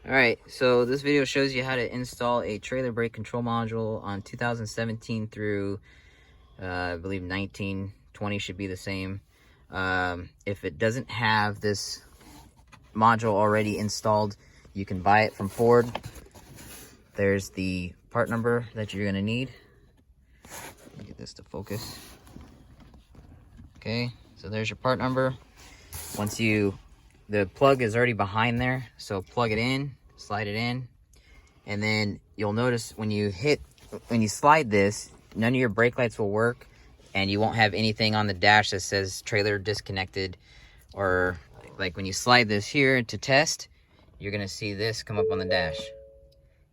Alright, so this video shows you how to install a trailer brake control module on 2017 through, I believe 1920 should be the same. If it doesn't have this module already installed, you can buy it from Ford. There's the part number that you're going to need. Let me get this to focus. Okay, so there's your part number. The plug is already behind there, so plug it in, slide it in, and then you'll notice when you slide this, none of your brake lights will work, and you won't have anything on the dash that says trailer disconnected. Or like when you slide this here to test, you're gonna see this come up on the dash.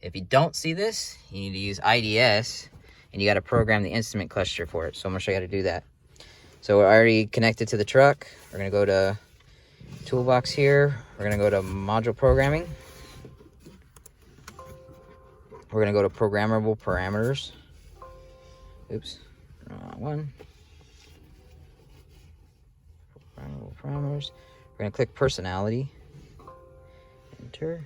If you don't see this, you need to use IDS, and you got to program the instrument cluster for it. So I'm gonna show you how to do that. So we're already connected to the truck. We're gonna go to toolbox here. We're gonna go to module programming. We're gonna go to programmable parameters. Oops, wrong one. Programmable parameters. We're gonna click personality. Enter.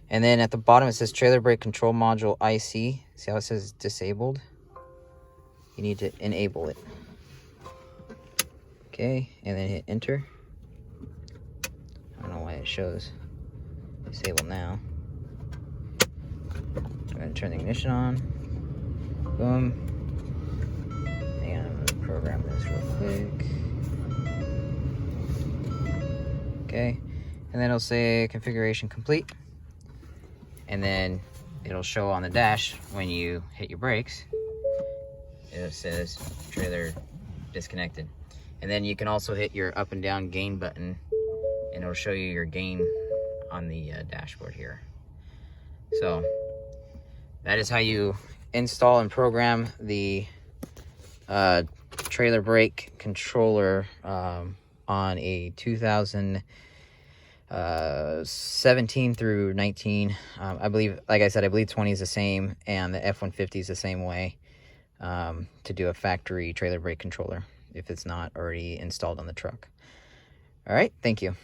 And then at the bottom it says trailer brake control module IC. See how it says disabled? You need to enable it. Okay, and then hit enter. I don't know why it shows disable now. I'm gonna turn the ignition on. Boom. Hang on, I'm gonna program this real quick. Okay, and then it'll say configuration complete. And then it'll show on the dash when you hit your brakes. It says trailer disconnected. And then you can also hit your up and down gain button, and it'll show you your gain on the dashboard here. So that is how you install and program the trailer brake controller on a 2017 through 19. I believe, like I said, I believe 20 is the same, and the F-150 is the same way to do a factory trailer brake controller if it's not already installed on the truck. All right, thank you.